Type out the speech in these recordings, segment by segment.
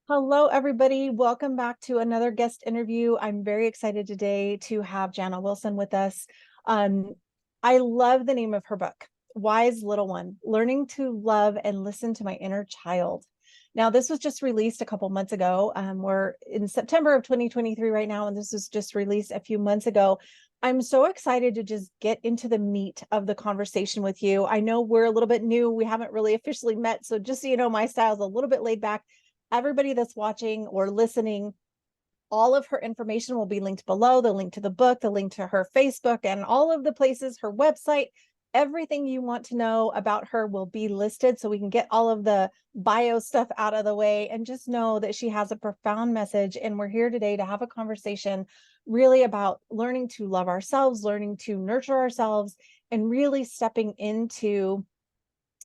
Hello, everybody. Welcome back to another guest interview. I'm very excited today to have Jana Wilson with us. Um, I love the name of her book, Wise Little One, Learning to Love and Listen to My Inner Child. Now, this was just released a couple months ago. We're in September of 2023 right now, and this was just released a few months ago. I'm so excited to just get into the meat of the conversation with you. I know we're a little bit new. We haven't really officially met. So just so you know, my style is a little bit laid back. Everybody that's watching or listening, all of her information will be linked below, the link to the book, the link to her Facebook, and all of the places, her website. Everything you want to know about her will be listed, so we can get all of the bio stuff out of the way and just know that she has a profound message. And we're here today to have a conversation really about learning to love ourselves, learning to nurture ourselves, and really stepping into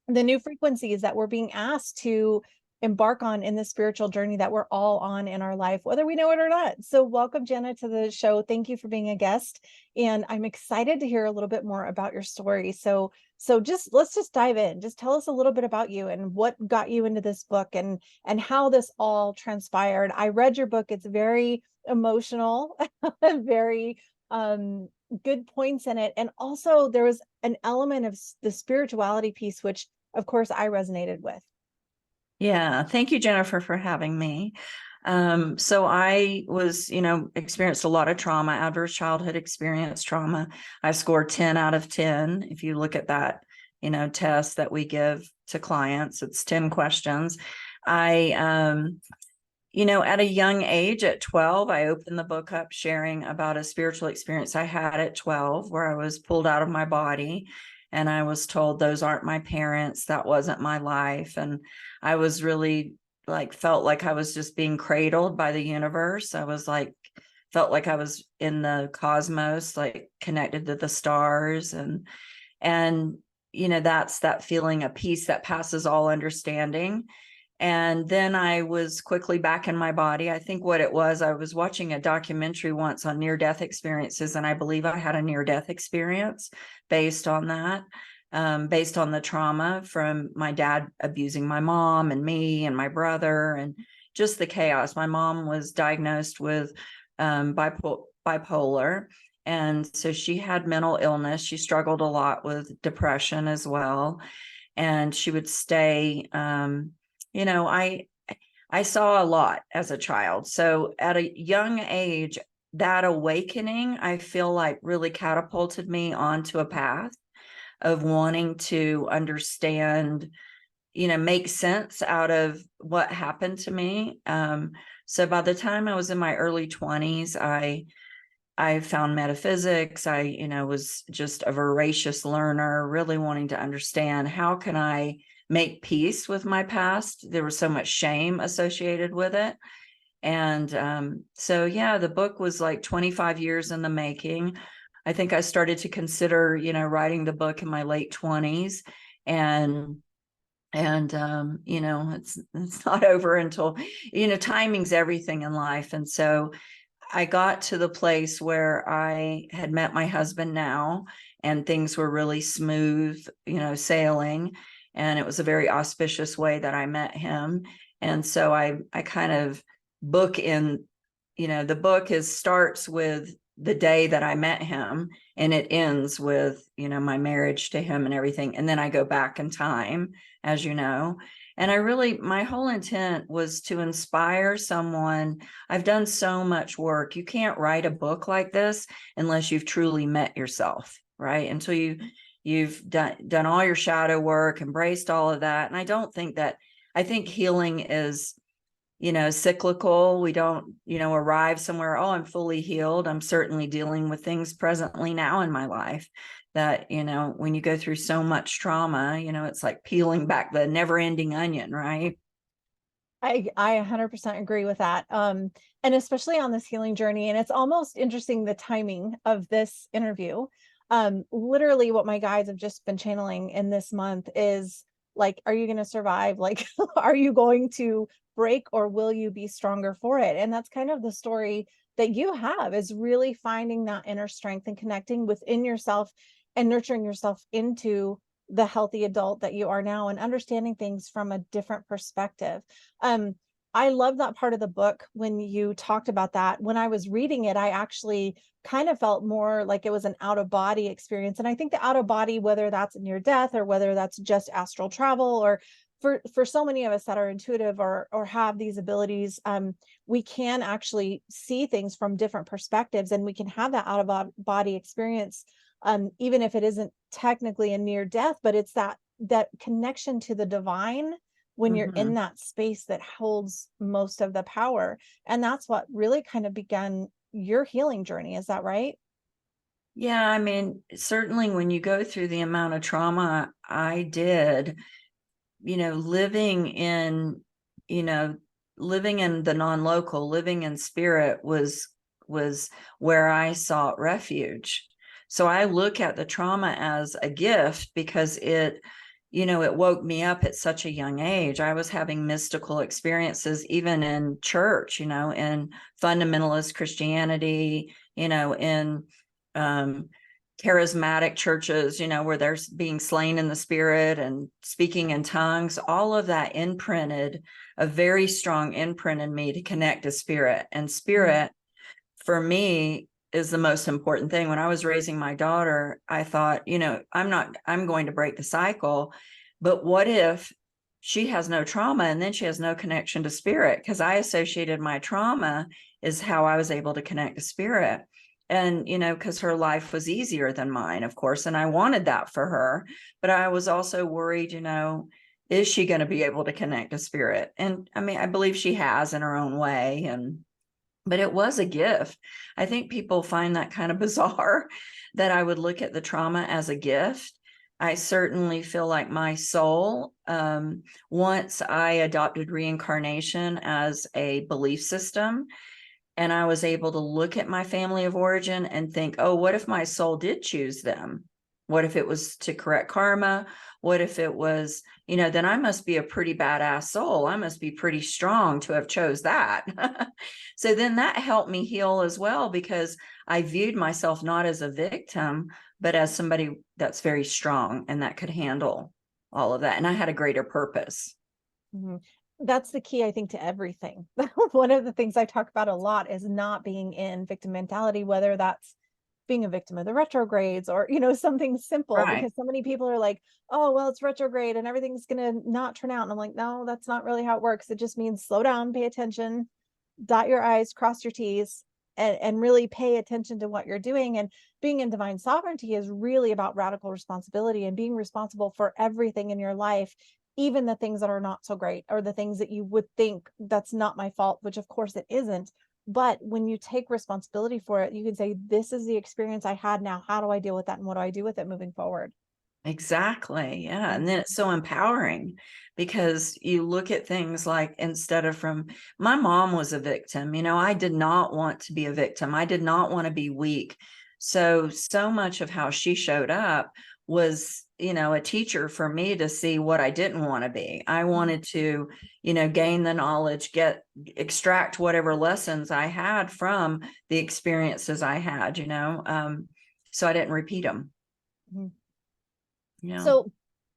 the new frequencies that we're being asked to embark on in the spiritual journey that we're all on in our life, whether we know it or not. So welcome, Jana, to the show. Thank you for being a guest. And I'm excited to hear a little bit more about your story. So let's just dive in. Just tell us a little bit about you and what got you into this book and how this all transpired. I read your book. It's very emotional, very good points in it. And also there was an element of the spirituality piece, which of course I resonated with. Yeah, thank you, Jennifer, for having me. So I was, experienced a lot of trauma, adverse childhood experience trauma. I scored 10 out of 10. If you look at that, test that we give to clients, it's 10 questions. I, at a young age, at 12, I opened the book up sharing about a spiritual experience I had at 12, where I was pulled out of my body and I was told those aren't my parents, that wasn't my life. And I was really felt like I was just being cradled by the universe. I was felt like I was in the cosmos, like connected to the stars. And that's that feeling of peace that passes all understanding. And then I was quickly back in my body. I think what it was, I was watching a documentary once on near-death experiences, and I believe I had a near-death experience based on that, based on the trauma from my dad abusing my mom and me and my brother, and just the chaos. My mom was diagnosed with bipolar, and so she had mental illness. She struggled a lot with depression as well, and she would stay I saw a lot as a child. So at a young age, that awakening, I feel like really catapulted me onto a path of wanting to understand, make sense out of what happened to me. So by the time I was in my early 20s, I found metaphysics. I, was just a voracious learner, really wanting to understand how can I make peace with my past. There was so much shame associated with it. And so, yeah, the book was like 25 years in the making. I think I started to consider, writing the book in my late 20s. And it's not over until, timing's everything in life. And so I got to the place where I had met my husband now, and things were really smooth, sailing. And it was a very auspicious way that I met him. And so I kind of book in, the book starts with the day that I met him, and it ends with, my marriage to him and everything. And then I go back in time, as you know. And my whole intent was to inspire someone. I've done so much work. You can't write a book like this unless you've truly met yourself, right? Until you've done all your shadow work, embraced all of that. And I think healing is, cyclical. We don't, arrive somewhere, oh, I'm fully healed. I'm certainly dealing with things presently now in my life that, when you go through so much trauma, it's like peeling back the never ending onion, right? I 100% agree with that. And especially on this healing journey. And it's almost interesting, the timing of this interview. Literally what my guides have just been channeling in this month is like, are you going to survive? Like, are you going to break, or will you be stronger for it? And that's kind of the story that you have, is really finding that inner strength and connecting within yourself and nurturing yourself into the healthy adult that you are now, and understanding things from a different perspective. I love that part of the book when you talked about that. When I was reading it, I actually kind of felt more like it was an out of body experience. And I think the out of body, whether that's near death or whether that's just astral travel, or for so many of us that are intuitive or have these abilities, we can actually see things from different perspectives, and we can have that out of body experience, even if it isn't technically a near death, but it's that connection to the divine when you're in that space that holds most of the power. And that's what really kind of began your healing journey. Is that right? Yeah, I mean, certainly when you go through the amount of trauma I did, living in, living in the non-local, living in spirit was where I sought refuge. So I look at the trauma as a gift because it woke me up at such a young age. I was having mystical experiences, even in church, in fundamentalist Christianity, in charismatic churches, where there's being slain in the spirit and speaking in tongues. All of that imprinted a very strong imprint in me to connect to spirit. And spirit, for me, is the most important thing. When I was raising my daughter, I thought, I'm going to break the cycle, but what if she has no trauma and then she has no connection to spirit? Because I associated my trauma is how I was able to connect to spirit. And, because her life was easier than mine, of course, and I wanted that for her, but I was also worried, is she going to be able to connect to spirit? And I mean, I believe she has in her own way, but it was a gift. I think people find that kind of bizarre that I would look at the trauma as a gift. I certainly feel like my soul, once I adopted reincarnation as a belief system, and I was able to look at my family of origin and think, oh, what if my soul did choose them? What if it was to correct karma? What if it was, then I must be a pretty badass soul. I must be pretty strong to have chose that. So then that helped me heal as well, because I viewed myself not as a victim, but as somebody that's very strong and that could handle all of that. And I had a greater purpose. That's the key, I think, to everything. One of the things I talk about a lot is not being in victim mentality, whether that's being a victim of the retrogrades or, something simple, Right. because so many people are like, oh, well, it's retrograde and everything's going to not turn out. And I'm like, no, that's not really how it works. It just means slow down, pay attention, dot your I's, cross your T's, and really pay attention to what you're doing. And being in divine sovereignty is really about radical responsibility and being responsible for everything in your life, even the things that are not so great, or the things that you would think that's not my fault, which of course it isn't. But when you take responsibility for it, you can say, this is the experience I had. Now, how do I deal with that? And what do I do with it moving forward? Exactly. Yeah. And then it's so empowering, because you look at things like, instead of my mom was a victim, I did not want to be a victim. I did not want to be weak. So much of how she showed up was, a teacher for me to see what I didn't want to be. I wanted to, gain the knowledge, extract whatever lessons I had from the experiences I had, so I didn't repeat them. Yeah. So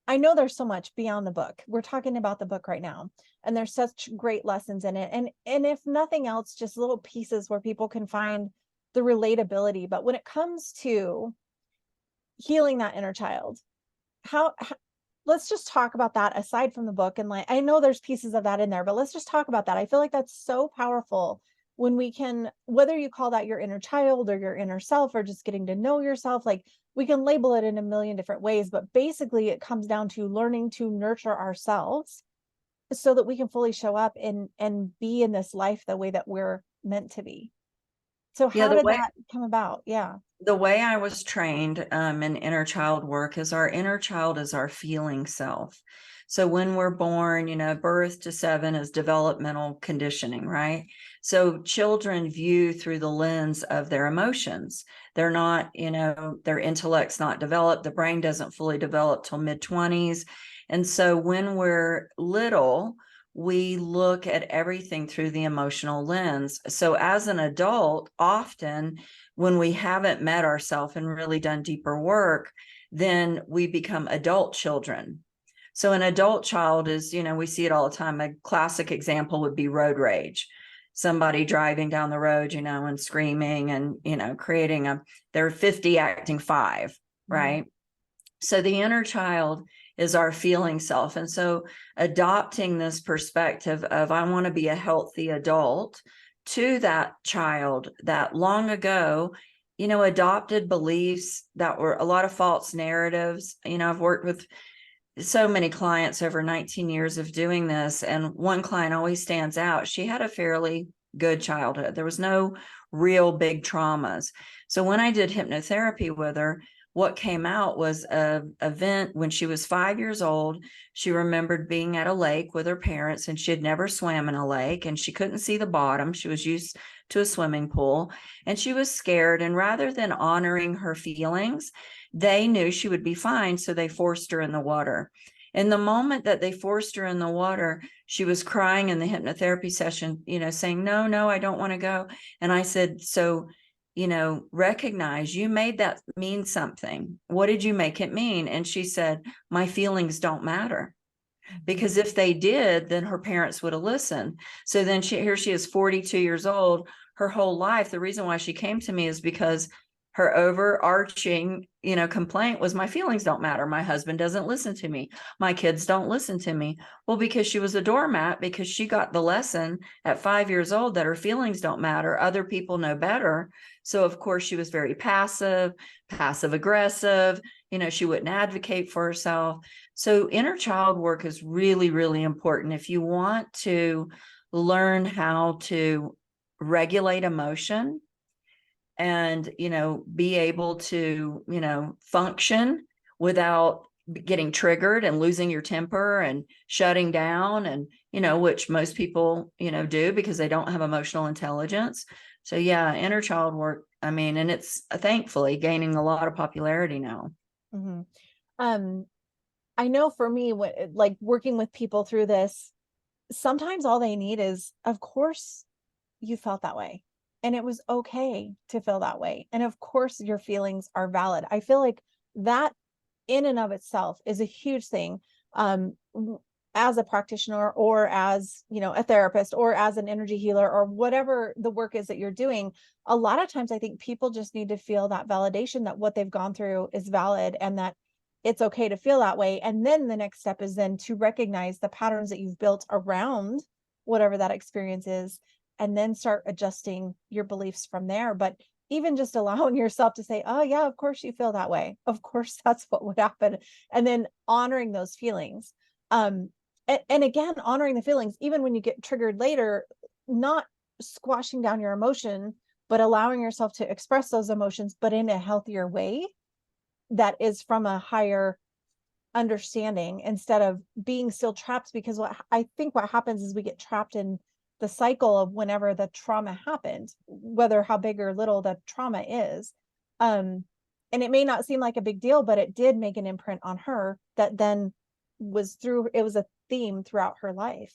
I know there's so much beyond the book. We're talking about the book right now, and there's such great lessons in it. And if nothing else, just little pieces where people can find the relatability. But when it comes to healing that inner child, how let's just talk about that aside from the book. And like, I know there's pieces of that in there, but let's just talk about that. I feel like that's so powerful when we can, whether you call that your inner child or your inner self, or just getting to know yourself, like we can label it in a million different ways, but basically it comes down to learning to nurture ourselves so that we can fully show up and be in this life the way that we're meant to be. So how did that come about? Yeah. The way I was trained in inner child work is our inner child is our feeling self. So when we're born, birth to 7 is developmental conditioning, right? So children view through the lens of their emotions. They're not, their intellect's not developed. The brain doesn't fully develop till mid-20s. And so when we're little, we look at everything through the emotional lens. So as an adult, often when we haven't met ourselves and really done deeper work, then we become adult children. So an adult child is, we see it all the time. A classic example would be road rage. Somebody driving down the road, and screaming and, creating they're 50 acting 5, right? So the inner child is our feeling self. And so adopting this perspective of, I want to be a healthy adult, to that child that long ago, adopted beliefs that were a lot of false narratives. I've worked with so many clients over 19 years of doing this. And one client always stands out. She had a fairly good childhood. There was no real big traumas. So when I did hypnotherapy with her, what came out was an event when she was 5 years old. She remembered being at a lake with her parents, and she had never swam in a lake, and she couldn't see the bottom. She was used to a swimming pool, and she was scared. And rather than honoring her feelings, they knew she would be fine, so they forced her in the water. And the moment that they forced her in the water, she was crying in the hypnotherapy session, saying, no, I don't want to go. And I said, so, recognize you made that mean something. What did you make it mean? And she said, my feelings don't matter. Because if they did, then her parents would have listened. So then here she is, 42 years old. Her whole life, the reason why she came to me is because her overarching, complaint was, my feelings don't matter. My husband doesn't listen to me. My kids don't listen to me. Well, because she was a doormat, because she got the lesson at 5 years old that her feelings don't matter. Other people know better. So of course she was very passive aggressive. She wouldn't advocate for herself. So inner child work is really, really important. If you want to learn how to regulate emotion and, be able to, function without getting triggered and losing your temper and shutting down and, which most people, do because they don't have emotional intelligence. So yeah, inner child work, and it's thankfully gaining a lot of popularity now. I know for me, like working with people through this, sometimes all they need is, of course, you felt that way. And it was okay to feel that way. And of course, your feelings are valid. I feel like that in and of itself is a huge thing. As a practitioner or as, a therapist or as an energy healer or whatever the work is that you're doing, a lot of times I think people just need to feel that validation that what they've gone through is valid and that it's okay to feel that way. And then the next step is then to recognize the patterns that you've built around whatever that experience is, and then start adjusting your beliefs from there. But even just allowing yourself to say, oh yeah, of course you feel that way. Of course, that's what would happen. And then honoring those feelings. And again, honoring the feelings, even when you get triggered later, not squashing down your emotion, but allowing yourself to express those emotions, but in a healthier way that is from a higher understanding instead of being still trapped. Because what happens is we get trapped in the cycle of whenever the trauma happened, whether how big or little the trauma is. And it may not seem like a big deal, but it did make an imprint on her that then it was a theme throughout her life.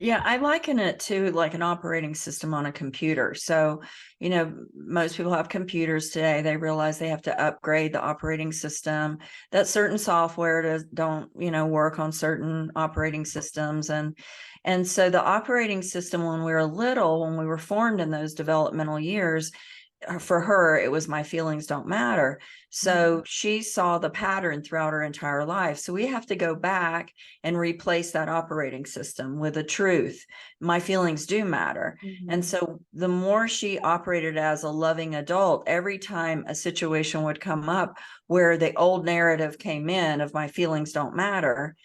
Yeah, I liken it to like an operating system on a computer. So, most people have computers today. They realize they have to upgrade the operating system, that certain software don't work on certain operating systems. And so the operating system when we were little, when we were formed in those developmental years, for her, it was my feelings don't matter. So she saw the pattern throughout her entire life. So we have to go back and replace that operating system with a truth. My feelings do matter. And so the more she operated as a loving adult, every time a situation would come up where the old narrative came in of my feelings don't matter,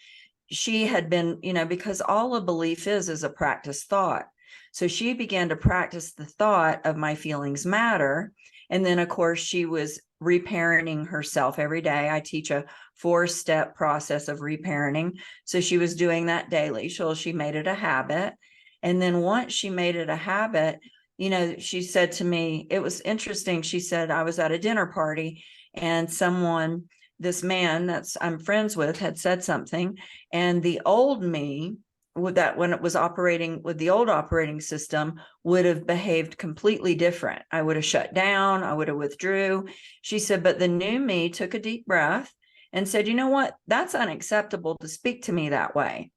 she had been, because all a belief is a practice thought. So she began to practice the thought of my feelings matter. And then, of course, she was reparenting herself every day. I teach a 4-step process of reparenting. So she was doing that daily. So she made it a habit. And then once she made it a habit, she said to me, it was interesting. She said, I was at a dinner party and this man that I'm friends with had said something, and the old me, with that, when it was operating with the old operating system, would have behaved completely different. I would have shut down. I would have withdrew. She said, but the new me took a deep breath and said, you know what, that's unacceptable to speak to me that way.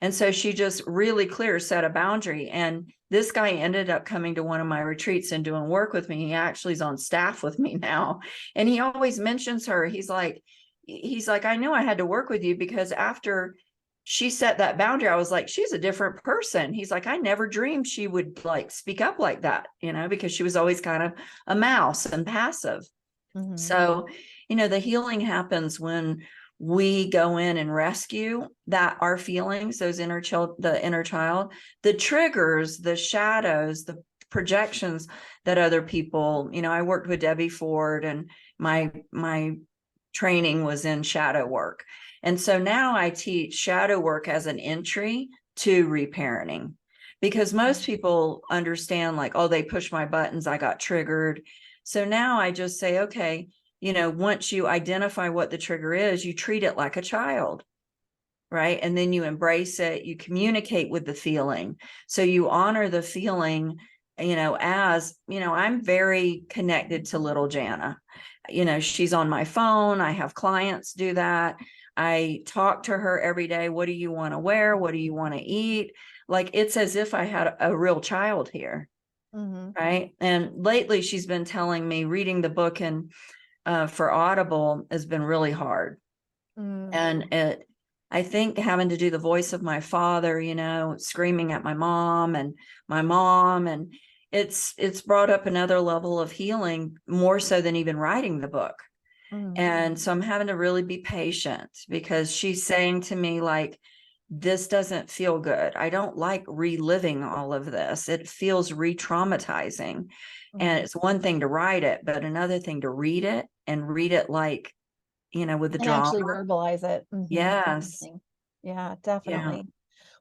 And so she just really clear set a boundary. And this guy ended up coming to one of my retreats and doing work with me. He actually is on staff with me now. And he always mentions her. He's like, I knew I had to work with you because after she set that boundary, I was like, she's a different person. He's like, I never dreamed she would like speak up like that, you know, because she was always kind of a mouse and passive. So, you know, the healing happens when we go in and rescue that our feelings, those the inner child, the triggers, the shadows, the projections that other people, you know, I worked with Debbie Ford, and my training was in shadow work. And so now I teach shadow work as an entry to reparenting, because most people understand like, oh, they pushed my buttons, I got triggered. So now I just say, okay, you know, once you identify what the trigger is, you treat it like a child, right? And then you embrace it, you communicate with the feeling. So you honor the feeling, you know, as, you know, I'm very connected to little Jana. You know, she's on my phone. I have clients do that. I talk to her every day. What do you want to wear? What do you want to eat? Like, it's as if I had a real child here. Right. And lately she's been telling me reading the book and for Audible has been really hard. And I think having to do the voice of my father, you know, screaming at my mom, and it's brought up another level of healing, more so than even writing the book. And so I'm having to really be patient, because she's saying to me, like, this doesn't feel good. I don't like reliving all of this. It feels re-traumatizing. And it's one thing to write it, but another thing to read it, and read it like, you know, with the drama. Actually verbalize it. Yes. Yeah, definitely.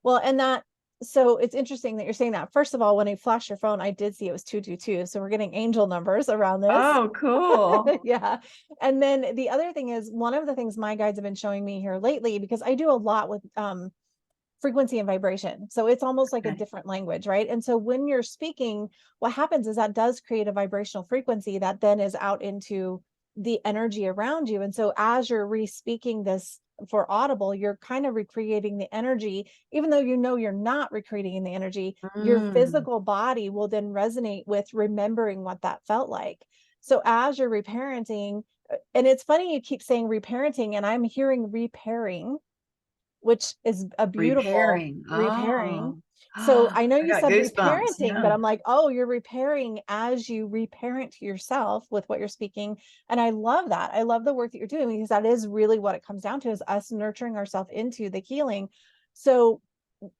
Well, and so it's interesting that you're saying that. First of all, when I flashed your phone, I did see it was 222. So we're getting angel numbers around this. Oh, cool. Yeah. And then the other thing is, one of the things my guides have been showing me here lately, because I do a lot with frequency and vibration. So it's almost like a different language, right? And so when you're speaking, what happens is that does create a vibrational frequency that then is out into the energy around you. And so as you're re-speaking this for Audible, you're kind of recreating the energy, even though you know you're not recreating the energy, your physical body will then resonate with remembering what that felt like. So as you're reparenting, and it's funny you keep saying reparenting, and I'm hearing repairing, which is a beautiful repairing. Oh. So I know I you got said goosebumps. reparenting, but I'm like, oh, you're repairing as you reparent yourself with what you're speaking. And I love that. I love the work that you're doing, because that is really what it comes down to, is us nurturing ourselves into the healing. So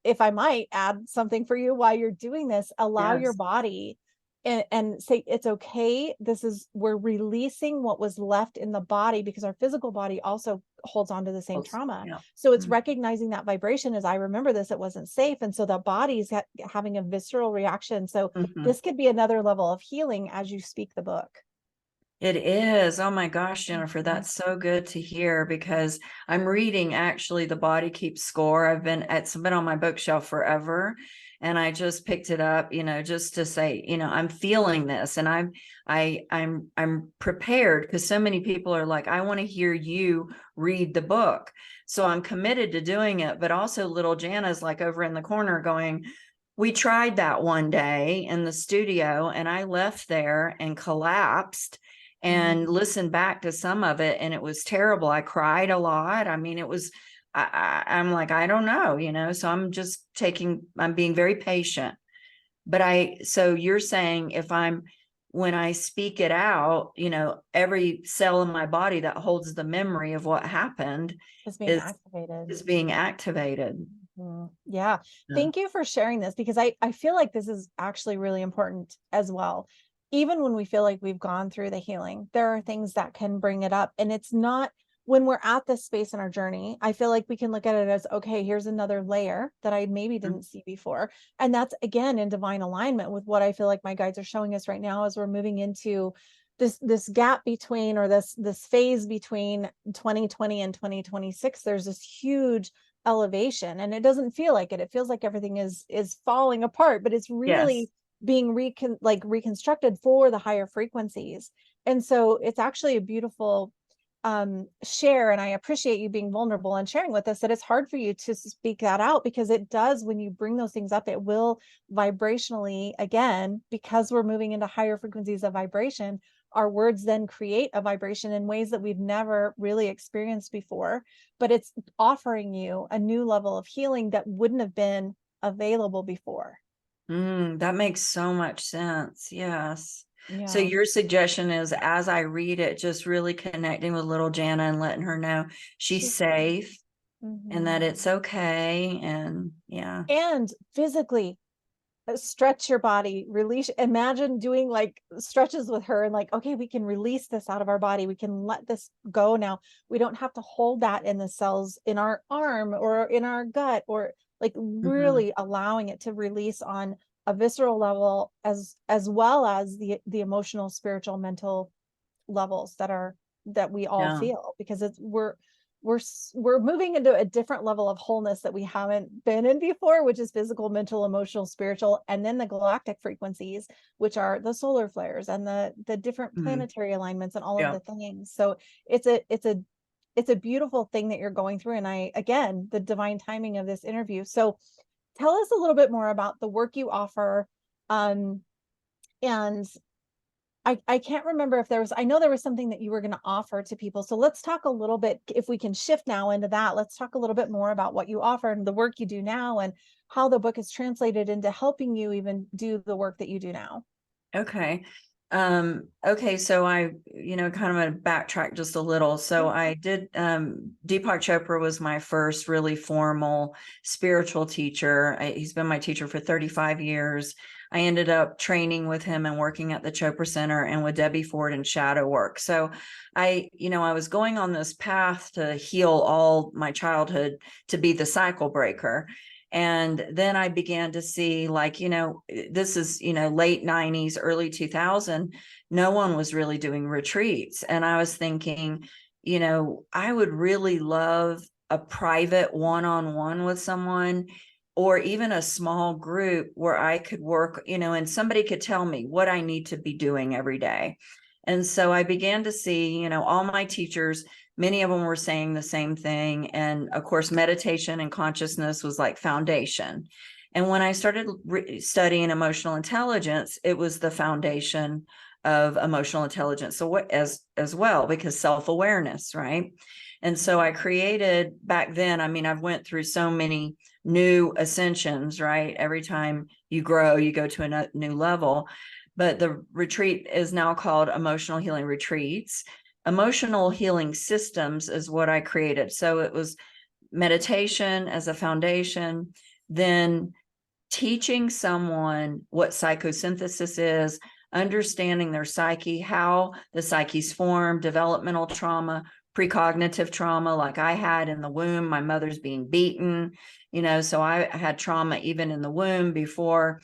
if I might add something for you while you're doing this, allow your body and say, it's okay. We're releasing what was left in the body, because our physical body also holds on to the same trauma. So it's recognizing that vibration as, I remember this, it wasn't safe. And so the body's having a visceral reaction. So this could be another level of healing as you speak the book. It is. Oh my gosh, Jennifer, that's so good to hear, because I'm reading actually The Body Keeps Score. It's been on my bookshelf forever. And I just picked it up, you know, just to say, you know, I'm feeling this, and I'm prepared, because so many people are like, I want to hear you read the book. So I'm committed to doing it. But also little Jana's like over in the corner going, we tried that one day in the studio, and I left there and collapsed and listened back to some of it, and it was terrible. I cried a lot. I mean, it was, I'm like, I don't know, you know, so I'm being very patient. But so you're saying, when I speak it out, you know, every cell in my body that holds the memory of what happened is being activated. Yeah. Thank you for sharing this, because I feel like this is actually really important as well. Even when we feel like we've gone through the healing, there are things that can bring it up. And it's not, when we're at this space in our journey, I feel like we can look at it as, okay, here's another layer that I maybe didn't see before. And that's, again, in divine alignment with what I feel like my guides are showing us right now, as we're moving into this gap between, or this phase between 2020 and 2026. There's this huge elevation, and it doesn't feel like it. It feels like everything is falling apart, but it's really being reconstructed for the higher frequencies. And so it's actually a beautiful share, and I appreciate you being vulnerable and sharing with us, that it's hard for you to speak that out, because it does, when you bring those things up, it will vibrationally, again, because we're moving into higher frequencies of vibration, our words then create a vibration in ways that we've never really experienced before, but it's offering you a new level of healing that wouldn't have been available before. That makes so much sense. Yes. So Yeah. your suggestion is, as I read it, just really connecting with little Jana and letting her know she's safe and that it's okay. And yeah. And physically stretch your body, release, imagine doing like stretches with her, and like, okay, we can release this out of our body, we can let this go now, we don't have to hold that in the cells in our arm or in our gut, or like really allowing it to release on a visceral level, as well as the emotional, spiritual, mental levels that we all feel, because it's we're moving into a different level of wholeness that we haven't been in before, which is physical, mental, emotional, spiritual, and then the galactic frequencies, which are the solar flares and the different planetary alignments and all of the things. So it's a beautiful thing that you're going through. And again, the divine timing of this interview. So tell us a little bit more about the work you offer. And I can't remember if I know there was something that you were going to offer to people. So let's talk a little bit, if we can shift now into that, let's talk a little bit more about what you offer and the work you do now, and how the book is translated into helping you even do the work that you do now. Okay. Okay. So I, kind of going to backtrack just a little. So I did, Deepak Chopra was my first really formal spiritual teacher. He's been my teacher for 35 years. I ended up training with him and working at the Chopra Center and with Debbie Ford and shadow work. So I was going on this path to heal all my childhood, to be the cycle breaker. And then I began to see, like, this is, late 90s, early 2000, no one was really doing retreats. And I was thinking, I would really love a private one-on-one with someone, or even a small group where I could work, and somebody could tell me what I need to be doing every day. And so I began to see, all my teachers, many of them were saying the same thing. And of course, meditation and consciousness was like foundation. And when I started studying emotional intelligence, it was the foundation of emotional intelligence. So what as well, because self-awareness, right? And so I created back then, I've went through so many new ascensions, right? Every time you grow, you go to a new level. But the retreat is now called Emotional Healing Retreats. Emotional healing systems is what I created. So it was meditation as a foundation, then teaching someone what psychosynthesis is, understanding their psyche, how the psyche's formed, developmental trauma, precognitive trauma, like I had in the womb, my mother's being beaten, so I had trauma even in the womb before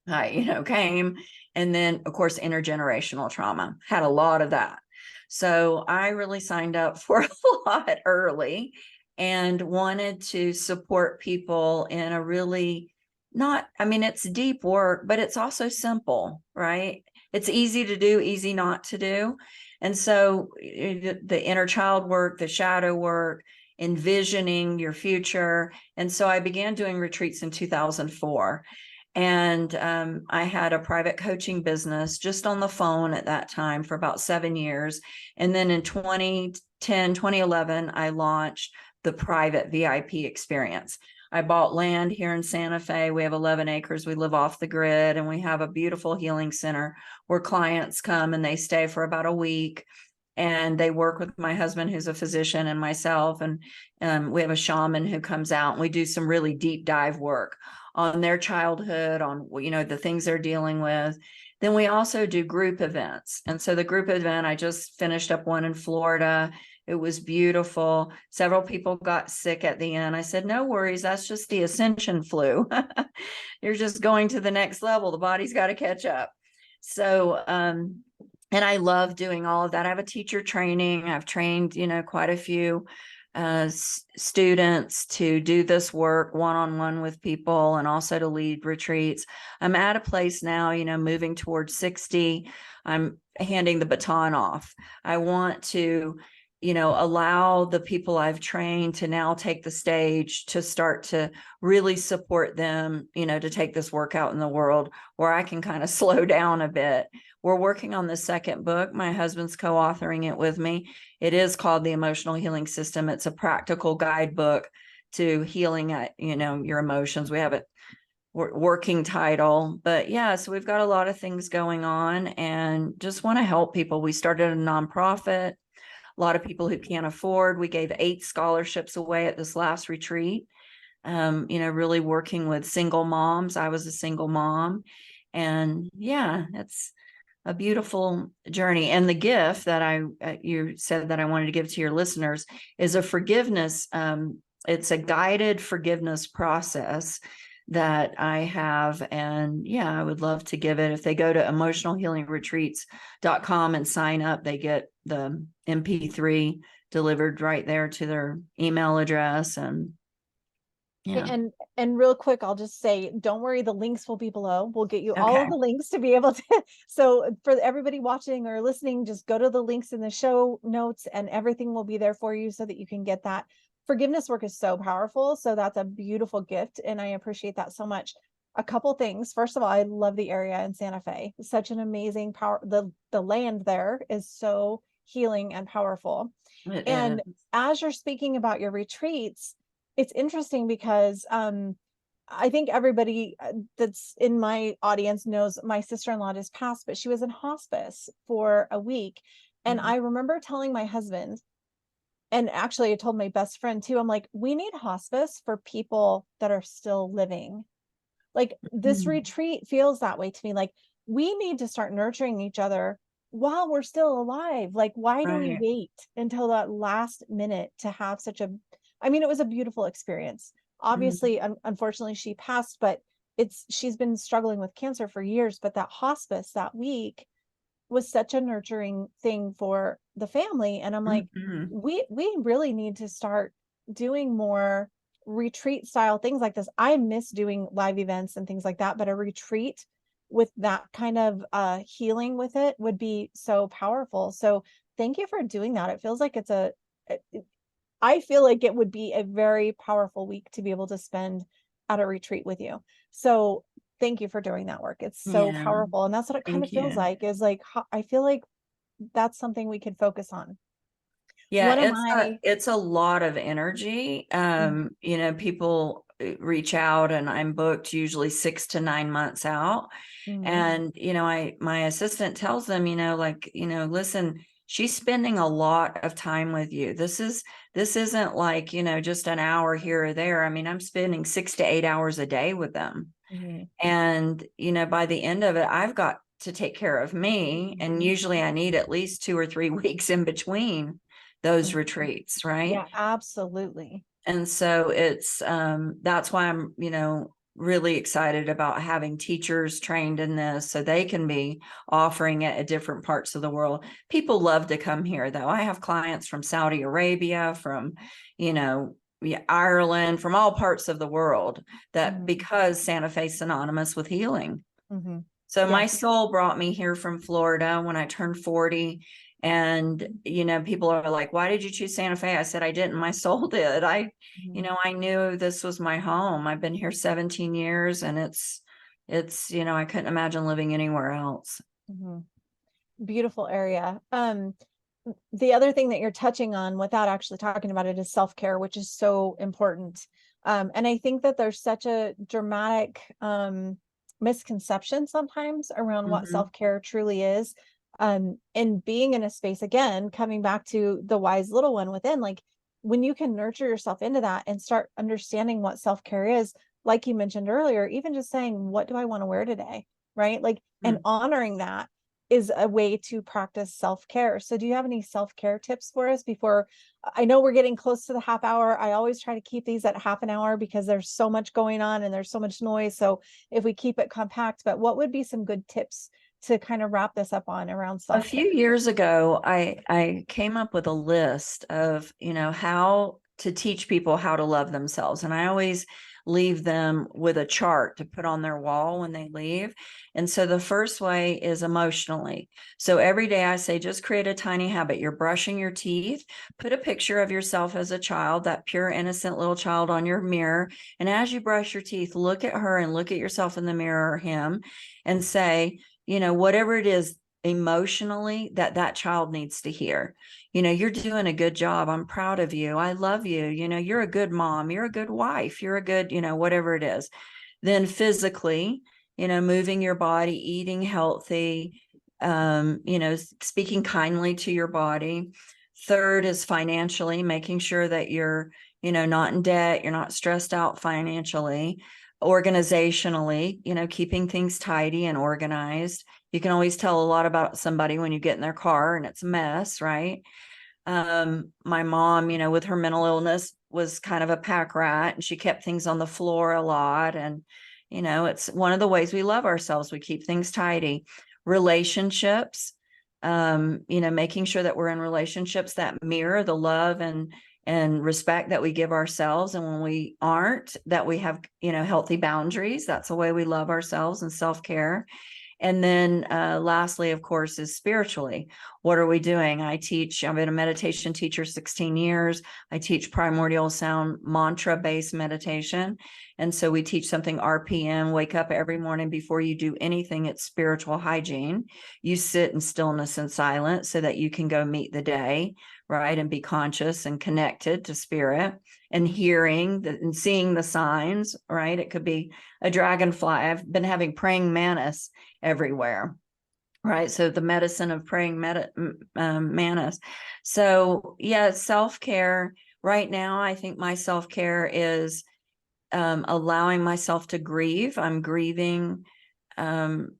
I, came. And then of course, intergenerational trauma, had a lot of that. So I really signed up for a lot early and wanted to support people in a really it's deep work, but it's also simple, right? It's easy to do, easy not to do. And so the inner child work, the shadow work, envisioning your future. And so I began doing retreats in 2004. And I had a private coaching business just on the phone at that time for about 7 years. And then in 2011, I launched the private VIP experience. I bought land here in Santa Fe. We have 11 acres. We live off the grid, and we have a beautiful healing center where clients come and they stay for about a week. And they work with my husband, who's a physician, and myself. And we have a shaman who comes out, and we do some really deep dive work on their childhood, on, the things they're dealing with. Then we also do group events. And so the group event, I just finished up one in Florida. It was beautiful. Several people got sick at the end. I said, no worries. That's just the ascension flu. You're just going to the next level. The body's got to catch up. So, and I love doing all of that. I have a teacher training. I've trained, quite a few students to do this work one-on-one with people, and also to lead retreats. I'm at a place now, moving towards 60. I'm handing the baton off. I want to allow the people I've trained to now take the stage to start to really support them, to take this work out in the world where I can kind of slow down a bit. We're working on the second book. My husband's co-authoring it with me. It is called The Emotional Healing System. It's a practical guidebook to healing, your emotions. We have a working title, but yeah, so we've got a lot of things going on and just want to help people. We started a nonprofit. A lot of people who can't afford. We gave 8 scholarships away at this last retreat. Really working with single moms. I was a single mom, and yeah, it's a beautiful journey. And the gift that you said that I wanted to give to your listeners is a forgiveness. It's a guided forgiveness process that I have. And yeah, I would love to give it. If they go to emotionalhealingretreats.com and sign up, they get the MP3 delivered right there to their email address. And yeah. And real quick, I'll just say, don't worry, the links will be below. We'll get you all of the links to be able to. So for everybody watching or listening, just go to the links in the show notes and everything will be there for you so that you can get that. Forgiveness work is so powerful. So that's a beautiful gift. And I appreciate that so much. A couple things. First of all, I love the area in Santa Fe. Such an amazing power. The land there is so healing and powerful. And as you're speaking about your retreats, it's interesting because I think everybody that's in my audience knows my sister-in-law just passed, but she was in hospice for a week. And I remember telling my husband, and actually I told my best friend too, I'm like, we need hospice for people that are still living. Like this retreat feels that way to me. Like we need to start nurturing each other while we're still alive. Like, why do we wait until that last minute to have such a, I mean, it was a beautiful experience. Obviously, unfortunately, she passed, but she's been struggling with cancer for years. But that hospice that week was such a nurturing thing for the family. And I'm like, we really need to start doing more retreat style things like this. I miss doing live events and things like that, but a retreat with that kind of healing with it would be so powerful. So thank you for doing that. It feels like I feel like it would be a very powerful week to be able to spend at a retreat with you. So thank you for doing that work. It's so powerful. And that's what it kind of feels like, is like, I feel like that's something we could focus on. Yeah, it's a lot of energy. People reach out and I'm booked usually 6 to 9 months out. And, my assistant tells them, listen, she's spending a lot of time with you. This isn't like, just an hour here or there. I mean, I'm spending 6 to 8 hours a day with them. And, by the end of it, I've got to take care of me. And usually I need at least 2 or 3 weeks in between those retreats. Right. Yeah, absolutely. And so it's, that's why I'm, really excited about having teachers trained in this so they can be offering it at different parts of the world. People love to come here though. I have clients from Saudi Arabia, from, Ireland, from all parts of the world, that because Santa Fe is synonymous with healing. So my soul brought me here from Florida when I turned 40. And, people are like, why did you choose Santa Fe? I said, I didn't. My soul did. I knew this was my home. I've been here 17 years and it's, I couldn't imagine living anywhere else. Beautiful area. The other thing that you're touching on without actually talking about it is self-care, which is so important. And I think that there's such a dramatic misconception sometimes around what self-care truly is. And being in a space, again, coming back to the wise little one within, like when you can nurture yourself into that and start understanding what self-care is, like you mentioned earlier, even just saying, what do I want to wear today? Right. Like, and honoring that is a way to practice self-care. So do you have any self-care tips for us before? I know we're getting close to the half hour. I always try to keep these at half an hour because there's so much going on and there's so much noise. So if we keep it compact, but what would be some good tips to kind of wrap this up on around self-care? A few years ago, I came up with a list of, how to teach people how to love themselves. And I always leave them with a chart to put on their wall when they leave. And so the first way is emotionally. So every day I say, just create a tiny habit. You're brushing your teeth, put a picture of yourself as a child, that pure, innocent little child, on your mirror. And as you brush your teeth, look at her and look at yourself in the mirror, or him, and say, you know, whatever it is emotionally that child needs to hear. You know, you're doing a good job. I'm proud of you. I love you. You know, you're a good mom. You're a good wife. You're a good, you know, whatever it is. Then physically, you know, moving your body, eating healthy, you know, speaking kindly to your body. Third is financially, making sure that you're, you know, not in debt, you're not stressed out financially. Organizationally, you know, keeping things tidy and organized. You can always tell a lot about somebody when you get in their car and it's a mess, right? My mom, you know, with her mental illness, was kind of a pack rat, and she kept things on the floor a lot. And, you know, it's one of the ways we love ourselves. We keep things tidy. Relationships, you know, making sure that we're in relationships that mirror the love and respect that we give ourselves. And when we aren't, that we have, you know, healthy boundaries. That's the way we love ourselves, and self-care. And then lastly, of course, is spiritually. What are we doing? I've been a meditation teacher 16 years. I teach primordial sound mantra-based meditation. And so we teach something RPM, wake up every morning before you do anything. It's spiritual hygiene. You sit in stillness and silence so that you can go meet the day, right? And be conscious and connected to spirit, and hearing and seeing the signs, right? It could be a dragonfly. I've been having praying mantis everywhere, right? So the medicine of praying mantis. So yeah, self-care. Right now, I think my self-care is allowing myself to grieve. I'm grieving. I'm,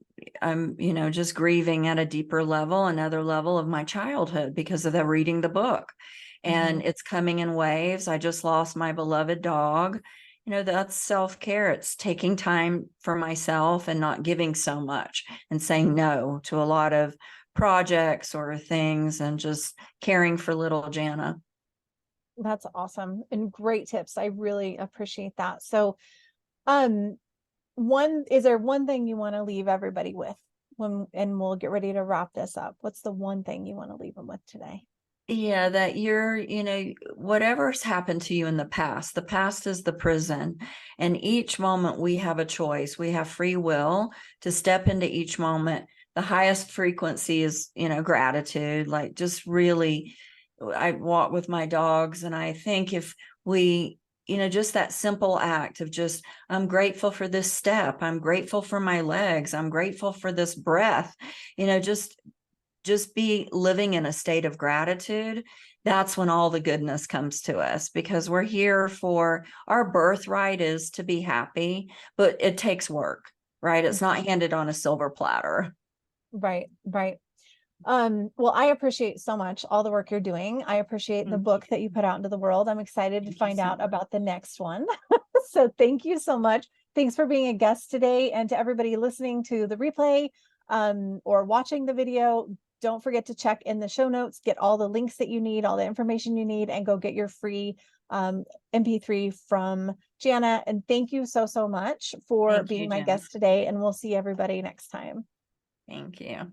you know, just grieving at a deeper level, another level of my childhood, because of the reading the book. And it's coming in waves. I just lost my beloved dog. You know, that's self-care. It's taking time for myself and not giving so much, and saying no to a lot of projects or things, and just caring for little Jana. That's awesome and great tips. I really appreciate that. So, is there one thing you want to leave everybody with and we'll get ready to wrap this up? What's the one thing you want to leave them with today? Yeah, that you're, you know, whatever's happened to you in the past is the prison. And each moment we have a choice. We have free will to step into each moment. The highest frequency is, you know, gratitude. Like, just really, I walk with my dogs, and I think if we, you know, just that simple act of just, I'm grateful for this step. I'm grateful for my legs. I'm grateful for this breath, you know, just be living in a state of gratitude. That's when all the goodness comes to us, because we're here for, our birthright is to be happy, but it takes work, right? It's not handed on a silver platter. Right. Well, I appreciate so much all the work you're doing. I appreciate the book that you put out into the world. I'm excited to find out about the next one. So thank you so much. Thanks for being a guest today. And to everybody listening to the replay or watching the video, don't forget to check in the show notes, get all the links that you need, all the information you need, and go get your free MP3 from Jana. And thank you so much for being my guest today. And we'll see everybody next time. Thank you.